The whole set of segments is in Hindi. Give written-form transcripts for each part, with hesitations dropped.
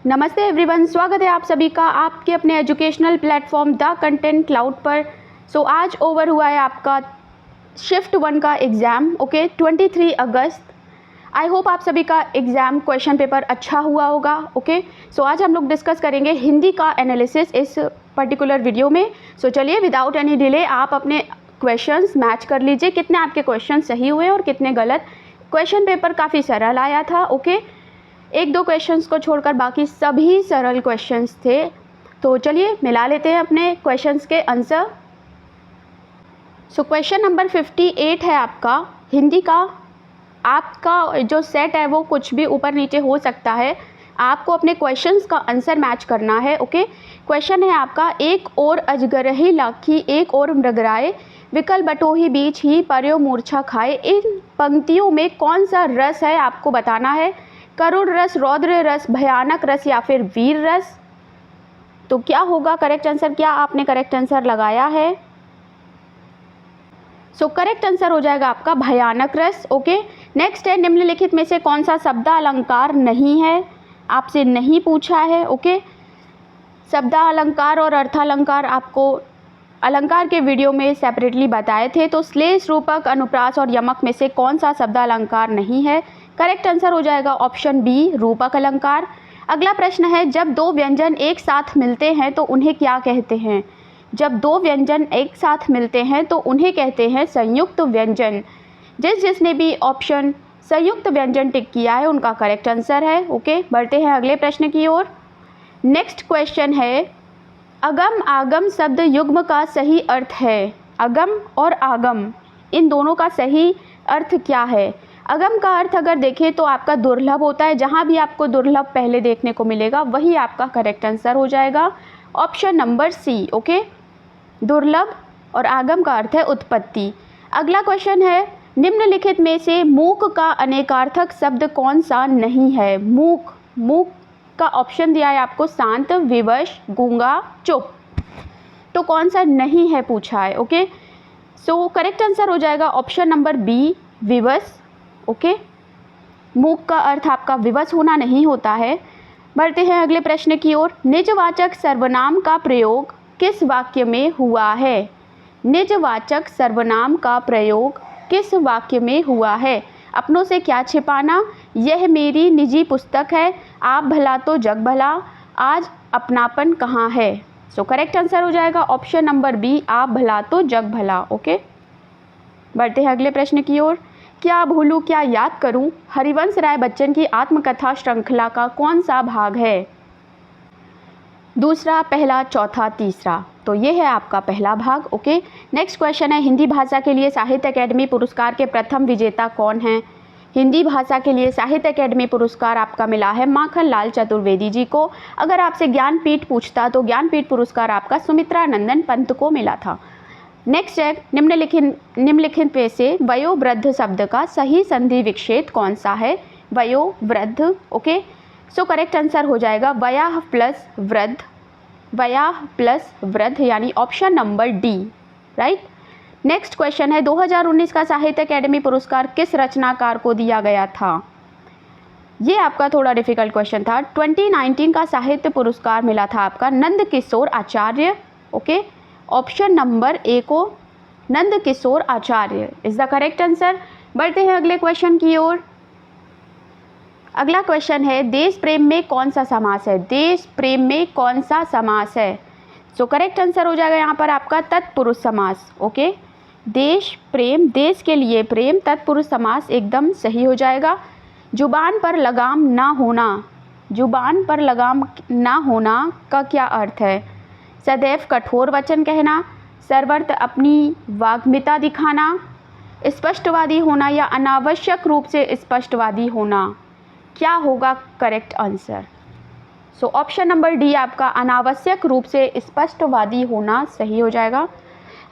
नमस्ते एवरीवन, स्वागत है आप सभी का आपके अपने educational platform the content cloud पर। आज ओवर हुआ है आपका शिफ्ट 1 का एग्ज़ाम। 23 अगस्त। आई होप आप सभी का एग्ज़ाम क्वेश्चन पेपर अच्छा हुआ होगा। आज हम लोग डिस्कस करेंगे हिंदी का एनालिसिस इस पर्टिकुलर वीडियो में। चलिए विदाउट एनी डिले आप अपने क्वेश्चंस मैच कर लीजिए, कितने आपके क्वेश्चन सही हुए और कितने गलत। क्वेश्चन पेपर काफ़ी सरल आया था। एक दो क्वेश्चंस को छोड़कर बाकी सभी सरल क्वेश्चंस थे। तो चलिए मिला लेते हैं अपने क्वेश्चंस के आंसर। क्वेश्चन नंबर 58 है आपका हिंदी का। आपका जो सेट है वो कुछ भी ऊपर नीचे हो सकता है, आपको अपने क्वेश्चंस का आंसर मैच करना है। क्वेश्चन है आपका, एक और अजगरही लाखी एक और मृगराए, विकल बटोही बीच ही पर्यो मूर्छा खाए। इन पंक्तियों में कौन सा रस है आपको बताना है। करुण रस, रौद्र रस, भयानक रस या फिर वीर रस। तो क्या होगा करेक्ट आंसर? क्या आपने करेक्ट आंसर लगाया है? करेक्ट आंसर हो जाएगा आपका भयानक रस। नेक्स्ट है, निम्नलिखित में से कौन सा शब्द अलंकार नहीं है, आपसे नहीं पूछा है। शब्द अलंकार और अर्थालंकार आपको अलंकार के वीडियो में सेपरेटली बताए थे। तो श्लेष, रूपक, अनुप्रास और यमक में से कौन सा शब्द अलंकार नहीं है? करेक्ट आंसर हो जाएगा ऑप्शन बी, रूपक अलंकार। अगला प्रश्न है, जब दो व्यंजन एक साथ मिलते हैं तो उन्हें क्या कहते हैं? जब दो व्यंजन एक साथ मिलते हैं तो उन्हें कहते हैं संयुक्त व्यंजन। जिसने भी ऑप्शन संयुक्त व्यंजन टिक किया है उनका करेक्ट आंसर है। बढ़ते हैं अगले प्रश्न की ओर। नेक्स्ट क्वेश्चन है, अगम आगम शब्द युग्म का सही अर्थ है। अगम और आगम इन दोनों का सही अर्थ क्या है? अगम का अर्थ अगर देखें तो आपका दुर्लभ होता है, जहाँ भी आपको दुर्लभ पहले देखने को मिलेगा वही आपका करेक्ट आंसर हो जाएगा, ऑप्शन नंबर सी। दुर्लभ और आगम का अर्थ है उत्पत्ति। अगला क्वेश्चन है, निम्नलिखित में से मूक का अनेकार्थक शब्द कौन सा नहीं है? मूक, मूक का ऑप्शन दिया है आपको, शांत, विवश, गूंगा, चुप। तो कौन सा नहीं है पूछा है। करेक्ट आंसर हो जाएगा ऑप्शन नंबर बी, विवश। मूक का अर्थ आपका विवश होना नहीं होता है। बढ़ते हैं अगले प्रश्न की ओर। निजवाचक सर्वनाम का प्रयोग किस वाक्य में हुआ है? निजवाचक सर्वनाम का प्रयोग किस वाक्य में हुआ है? अपनों से क्या छिपाना, यह मेरी निजी पुस्तक है, आप भला तो जग भला, आज अपनापन कहाँ है। करेक्ट आंसर हो जाएगा ऑप्शन नंबर बी, आप भला तो जग भला। बढ़ते हैं अगले प्रश्न की ओर। क्या भूलूं क्या याद करूं हरिवंश राय बच्चन की आत्मकथा श्रृंखला का कौन सा भाग है? दूसरा, पहला, चौथा, तीसरा। तो ये है आपका पहला भाग। नेक्स्ट क्वेश्चन है, हिंदी भाषा के लिए साहित्य अकेडमी पुरस्कार के प्रथम विजेता कौन हैं? हिंदी भाषा के लिए साहित्य अकेडमी पुरस्कार आपका मिला है माखन लाल चतुर्वेदी जी को। अगर आपसे ज्ञानपीठ पूछता तो ज्ञानपीठ पुरस्कार आपका सुमित्रा नंदन पंत को मिला था। नेक्स्ट है, निम्नलिखित में से वयोवृद्ध शब्द का सही संधि विक्षेप कौन सा है? वयोवृद्ध। करेक्ट आंसर हो जाएगा वयाह प्लस वृद्ध, वयाह प्लस वृद्ध यानी option number D, right. Next question है, 2019 का साहित्य अकेडमी पुरस्कार किस रचनाकार को दिया गया था? ये आपका थोड़ा डिफिकल्ट क्वेश्चन था। 2019 का साहित्य पुरस्कार मिला था आपका नंद किशोर आचार्य। ऑप्शन नंबर ए को नंद किशोर आचार्य इज द करेक्ट आंसर। बढ़ते हैं अगले क्वेश्चन की ओर। अगला क्वेश्चन है, देश प्रेम में कौन सा समास है? देश प्रेम में कौन सा समास है? करेक्ट आंसर हो जाएगा यहाँ पर आपका तत्पुरुष समास। देश प्रेम, देश के लिए प्रेम, तत्पुरुष समास एकदम सही हो जाएगा। जुबान पर लगाम ना होना, जुबान पर लगाम ना होना का क्या अर्थ है? सदैव कठोर वचन कहना, सर्वत्र अपनी वाग्मिता दिखाना, स्पष्टवादी होना या अनावश्यक रूप से स्पष्टवादी होना। क्या होगा correct answer? Option number D आपका अनावश्यक रूप से स्पष्टवादी होना सही हो जाएगा।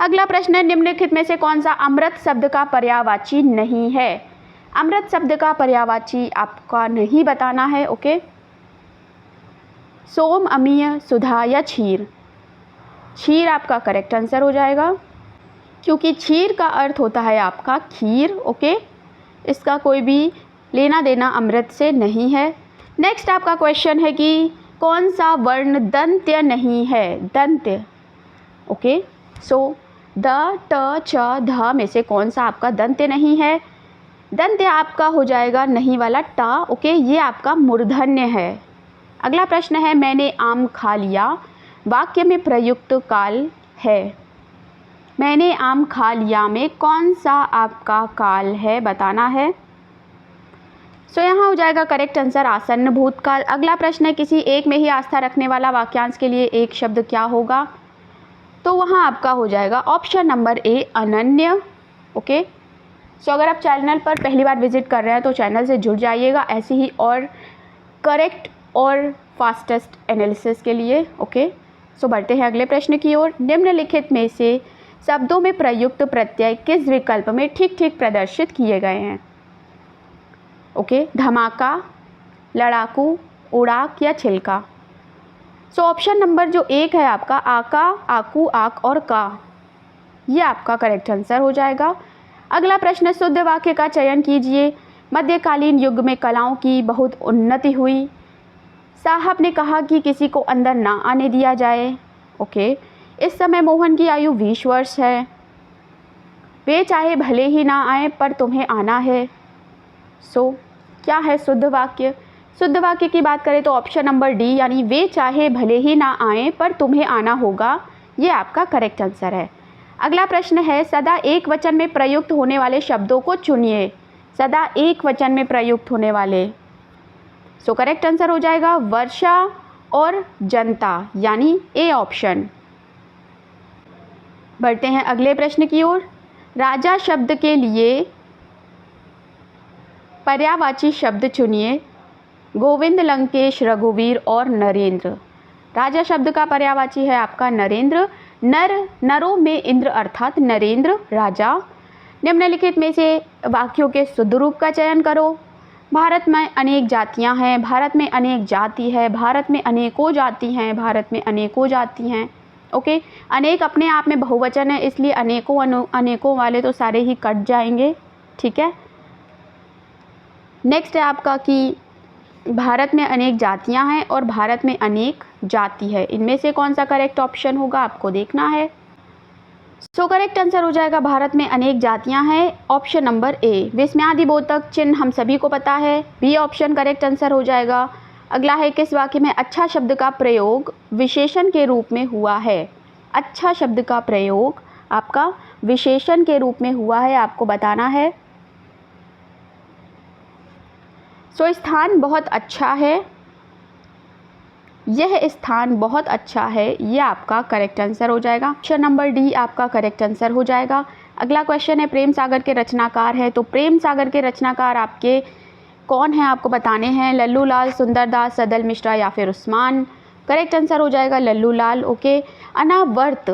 अगला प्रश्न है, निम्नलिखित में से कौन सा अमृत शब्द का पर्यायवाची नहीं है? अमृत शब्द का पर्यायवाची आपका नहीं बताना है। सोम, अमीय, सुधा या क्षीर। क्षीर आपका करेक्ट आंसर हो जाएगा, क्योंकि क्षीर का अर्थ होता है आपका खीर। इसका कोई भी लेना देना अमृत से नहीं है। नेक्स्ट आपका क्वेश्चन है कि कौन सा वर्ण दंत्य नहीं है? दंत्य, ओके। सो द, ट, च, ध में से कौन सा आपका दंत्य नहीं है? दंत्य आपका हो जाएगा नहीं वाला टा, ओके, ये आपका मूर्धन्य है। अगला प्रश्न है मैंने आम खा लिया, वाक्य में प्रयुक्त काल है। मैंने आम खा लिया में कौन सा आपका काल है, बताना है। सो यहाँ हो जाएगा करेक्ट आंसर आसन्न भूतकाल। अगला प्रश्न है किसी एक में ही आस्था रखने वाला वाक्यांश के लिए एक शब्द क्या होगा? तो वहाँ आपका हो जाएगा ऑप्शन नंबर ए अनन्य, ओके। सो अगर आप चैनल पर पहली बार विजिट कर रहे हैं तो चैनल से जुड़ जाइएगा ऐसे ही और करेक्ट और फास्टेस्ट एनालिसिस के लिए, ओके। सो बढ़ते हैं अगले प्रश्न की ओर। निम्नलिखित में से शब्दों में प्रयुक्त प्रत्यय किस विकल्प में ठीक ठीक प्रदर्शित किए गए हैं? ओके, धमाका, लड़ाकू, उड़ाक या छिलका। सो ऑप्शन नंबर जो एक है आपका आका, आकू, आक और का, ये आपका करेक्ट आंसर हो जाएगा। अगला प्रश्न शुद्ध वाक्य का चयन कीजिए। मध्यकालीन युग में कलाओं की बहुत उन्नति हुई। साहब ने कहा कि किसी को अंदर ना आने दिया जाए, ओके। इस समय मोहन की आयु 20 वर्ष है। वे चाहे भले ही ना आए पर तुम्हें आना है। सो क्या है शुद्ध वाक्य? शुद्ध वाक्य की बात करें तो ऑप्शन नंबर डी, यानी वे चाहे भले ही ना आए पर तुम्हें आना होगा, ये आपका करेक्ट आंसर है। अगला प्रश्न है सदा एक वचन में प्रयुक्त होने वाले शब्दों को चुनिए। सदा एक वचन में प्रयुक्त होने वाले, सो करेक्ट आंसर हो जाएगा वर्षा और जनता, यानी ए ऑप्शन। बढ़ते हैं अगले प्रश्न की ओर। राजा शब्द के लिए पर्यायवाची शब्द चुनिए। गोविंद, लंकेश, रघुवीर और नरेंद्र। राजा शब्द का पर्यायवाची है आपका नरेंद्र। नर, नरों में इंद्र अर्थात नरेंद्र राजा। निम्नलिखित में से वाक्यों के शुद्ध रूप का चयन करो। भारत में अनेक जातियां हैं, भारत में अनेक जाति है, भारत में अनेकों जाति हैं, भारत में अनेकों जाति हैं, ओके। अनेक अपने आप में बहुवचन है इसलिए अनेकों अनेकों वाले तो सारे ही कट जाएंगे, ठीक है। नेक्स्ट है आपका कि भारत में अनेक जातियां हैं और भारत में अनेक जाति है। इनमें से कौन सा करेक्ट ऑप्शन होगा आपको देखना है। सो करेक्ट आंसर हो जाएगा भारत में अनेक जातियां हैं, ऑप्शन नंबर ए। विस्मयादिबोधक चिन्ह हम सभी को पता है, बी ऑप्शन करेक्ट आंसर हो जाएगा। अगला है किस वाक्य में अच्छा शब्द का प्रयोग विशेषण के रूप में हुआ है? अच्छा शब्द का प्रयोग आपका विशेषण के रूप में हुआ है, आपको बताना है। सो स्थान बहुत अच्छा है, यह स्थान बहुत अच्छा है, ये आपका करेक्ट आंसर हो जाएगा। ऑप्शन नंबर डी आपका करेक्ट आंसर हो जाएगा। अगला क्वेश्चन है प्रेम सागर के रचनाकार है, तो प्रेम सागर के रचनाकार आपके कौन हैं आपको बताने हैं। लल्लू लाल, सुंदरदास, सदल मिश्रा या फिर उस्मान। करेक्ट आंसर हो जाएगा लल्लू लाल, ओके। अनावर्त,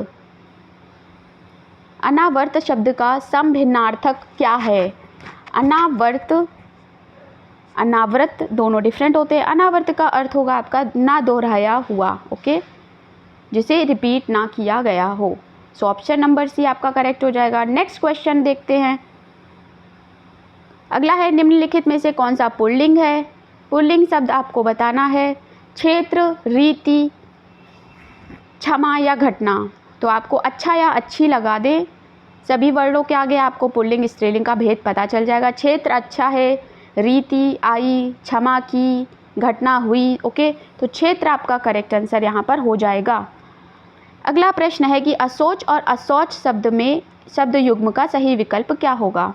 अनावर्त शब्द का समभिन्नार्थक क्या है? अनावर्त, अनावृत दोनों डिफरेंट होते हैं। अनावर्त का अर्थ होगा आपका ना दोहराया हुआ, ओके, जिसे रिपीट ना किया गया हो। सो ऑप्शन नंबर सी आपका करेक्ट हो जाएगा। नेक्स्ट क्वेश्चन देखते हैं। अगला है निम्नलिखित में से कौन सा पुल्लिंग है? पुल्लिंग शब्द आपको बताना है। क्षेत्र, रीति, क्षमा या घटना। तो आपको अच्छा या अच्छी लगा दें, सभी वर्णों के आगे आपको पुल्लिंग स्त्रीलिंग का भेद पता चल जाएगा। क्षेत्र अच्छा है, रीति आई, क्षमा की, घटना हुई, ओके। तो क्षेत्र आपका करेक्ट आंसर यहाँ पर हो जाएगा। अगला प्रश्न है कि अशौच और अशौच शब्द में शब्द युग्म का सही विकल्प क्या होगा?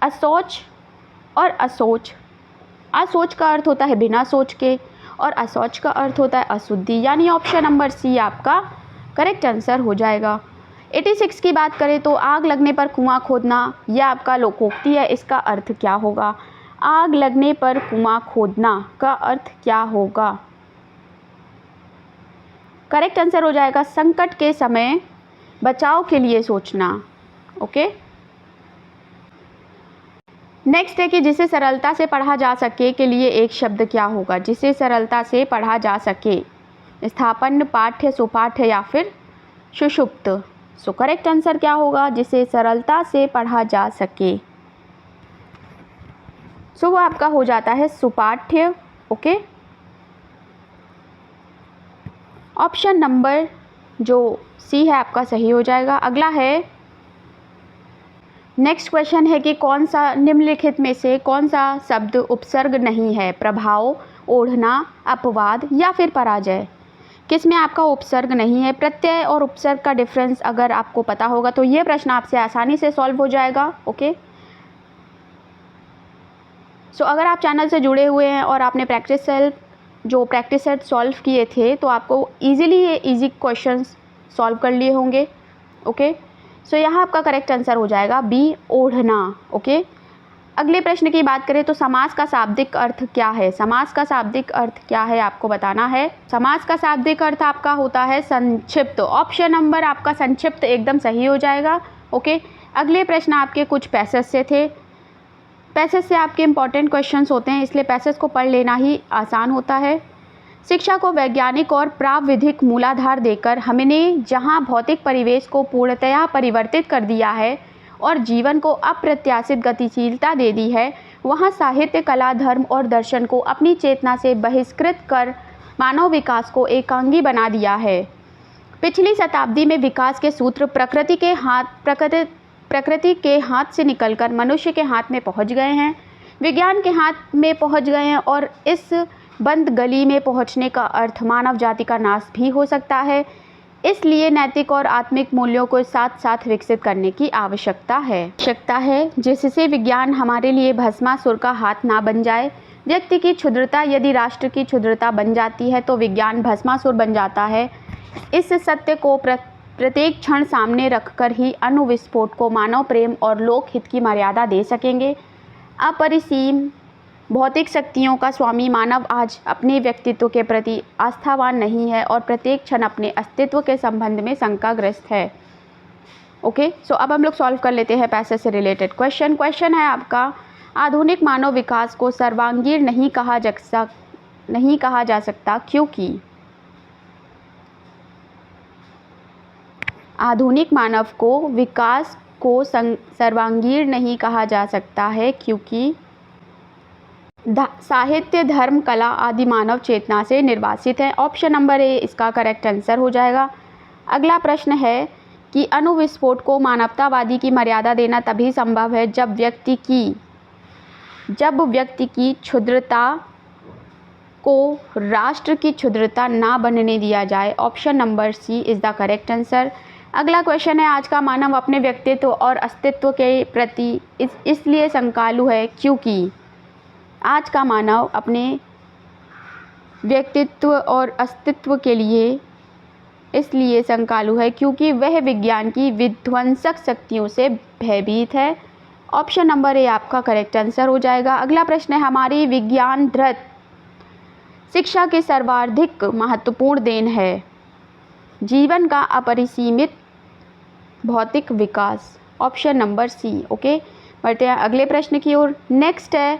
अशौच और अशोच। अशोच का अर्थ होता है बिना सोच के और अशौच का अर्थ होता है अशुद्धि, यानी ऑप्शन नंबर सी आपका करेक्ट आंसर हो जाएगा। 86 की बात करें तो आग लगने पर कुआं खोदना, यह आपका लोकोक्ति है, इसका अर्थ क्या होगा? आग लगने पर कुआं खोदना का अर्थ क्या होगा? करेक्ट आंसर हो जाएगा संकट के समय बचाव के लिए सोचना, ओके। नेक्स्ट है कि जिसे सरलता से पढ़ा जा सके के लिए एक शब्द क्या होगा? जिसे सरलता से पढ़ा जा सके, स्थापन, पाठ्य, सुपाठ्य या फिर सुषुप्त। सो करेक्ट आंसर क्या होगा? जिसे सरलता से पढ़ा जा सके, सो वो आपका हो जाता है सुपाठ्य, ओके। ऑप्शन नंबर जो सी है आपका सही हो जाएगा। अगला है, नेक्स्ट क्वेश्चन है कि कौन सा निम्नलिखित में से कौन सा शब्द उपसर्ग नहीं है? प्रभाव, ओढ़ना, अपवाद या फिर पराजय। किस में आपका उपसर्ग नहीं है? प्रत्यय और उपसर्ग का डिफरेंस अगर आपको पता होगा तो ये प्रश्न आपसे आसानी से सॉल्व हो जाएगा। ओके, सो अगर आप चैनल से जुड़े हुए हैं और आपने प्रैक्टिस सेट सॉल्व किए थे तो आपको इजीली ये इजी क्वेश्चंस सॉल्व कर लिए होंगे। ओके, सो यहाँ आपका करेक्ट आंसर हो जाएगा बी, ओढ़ना। ओके, अगले प्रश्न की बात करें तो समास का शाब्दिक अर्थ क्या है? समास का शाब्दिक अर्थ क्या है आपको बताना है। समास का शाब्दिक अर्थ आपका होता है संक्षिप्त। ऑप्शन नंबर आपका संक्षिप्त एकदम सही हो जाएगा। ओके, अगले प्रश्न आपके कुछ पैसेज से थे। पैसेज से आपके इंपॉर्टेंट क्वेश्चंस होते हैं, इसलिए पैसेज को पढ़ लेना ही आसान होता है। शिक्षा को वैज्ञानिक और प्राविधिक मूलाधार देकर हमने जहां भौतिक परिवेश को पूर्णतया परिवर्तित कर दिया है और जीवन को अप्रत्याशित गतिशीलता दे दी है, वहां साहित्य, कला, धर्म और दर्शन को अपनी चेतना से बहिष्कृत कर मानव विकास को एकांगी बना दिया है। पिछली शताब्दी में विकास के सूत्र प्रकृति के हाथ से निकलकर मनुष्य के हाथ में पहुंच गए हैं, विज्ञान के हाथ में पहुंच गए हैं और इस बंद गली में पहुंचने का अर्थ मानव जाति का नाश भी हो सकता है। इसलिए नैतिक और आत्मिक मूल्यों को साथ साथ विकसित करने की आवश्यकता है जिससे विज्ञान हमारे लिए भस्मासुर का हाथ ना बन जाए। व्यक्ति की क्षुद्रता यदि राष्ट्र की क्षुद्रता बन जाती है तो विज्ञान भस्मासुर बन जाता है। इस सत्य को प्रत्येक क्षण सामने रखकर ही अणुविस्फोट को मानव प्रेम और लोकहित की मर्यादा दे सकेंगे। अपरिसीम भौतिक शक्तियों का स्वामी मानव आज अपने व्यक्तित्व के प्रति आस्थावान नहीं है और प्रत्येक क्षण अपने अस्तित्व के संबंध में शंकाग्रस्त है। ओके, सो अब हम लोग सॉल्व कर लेते हैं पैसेज से रिलेटेड क्वेश्चन। क्वेश्चन है आपका, आधुनिक मानव विकास को सर्वांगीण नहीं कहा जा सकता क्योंकि। आधुनिक मानव को विकास को सर्वांगीण नहीं कहा जा सकता है क्योंकि साहित्य, धर्म, कला आदि मानव चेतना से निर्वासित है। ऑप्शन नंबर ए इसका करेक्ट आंसर हो जाएगा। अगला प्रश्न है कि अणुविस्फोट को मानवतावादी की मर्यादा देना तभी संभव है जब व्यक्ति की क्षुद्रता को राष्ट्र की क्षुद्रता ना बनने दिया जाए। Option number C is the correct answer. अगला क्वेश्चन है, आज का मानव अपने व्यक्तित्व और अस्तित्व के प्रति इसलिए शंकालु है क्योंकि। आज का मानव अपने व्यक्तित्व और अस्तित्व के लिए इसलिए शंकालु है क्योंकि वह विज्ञान की विध्वंसक शक्तियों से भयभीत है। ऑप्शन नंबर ए आपका करेक्ट आंसर हो जाएगा। अगला प्रश्न है, हमारी विज्ञान धृत शिक्षा की सर्वाधिक महत्वपूर्ण देन है जीवन का अपरिसीमित भौतिक विकास। Option number C. ओके, बढ़ते हैं अगले प्रश्न की ओर। नेक्स्ट है,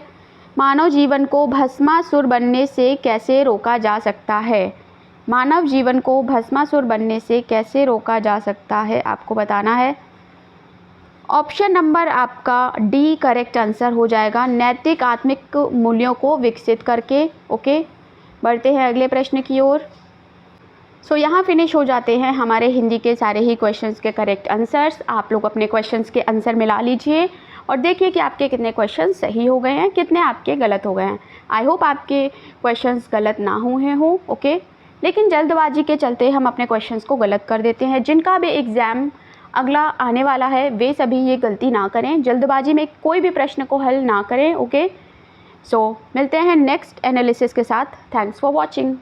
मानव जीवन को भस्मासुर बनने से कैसे रोका जा सकता है? मानव जीवन को भस्मासुर बनने से कैसे रोका जा सकता है आपको बताना है। ऑप्शन नंबर आपका डी करेक्ट आंसर हो जाएगा, नैतिक आत्मिक मूल्यों को विकसित करके। ओके, बढ़ते हैं अगले प्रश्न की ओर। सो यहाँ फिनिश हो जाते हैं हमारे हिंदी के सारे ही क्वेश्चंस के करेक्ट आंसर्स। आप लोग अपने क्वेश्चंस के आंसर मिला लीजिए और देखिए कि आपके कितने क्वेश्चंस सही हो गए हैं, कितने आपके गलत हो गए हैं। आई होप आपके क्वेश्चंस गलत ना हुए हों। ओके, लेकिन जल्दबाजी के चलते हम अपने क्वेश्चंस को गलत कर देते हैं। जिनका भी एग्ज़ाम अगला आने वाला है वे सभी ये गलती ना करें, जल्दबाजी में कोई भी प्रश्न को हल ना करें। ओके, सो मिलते हैं नेक्स्ट एनालिसिस के साथ। Thanks for watching.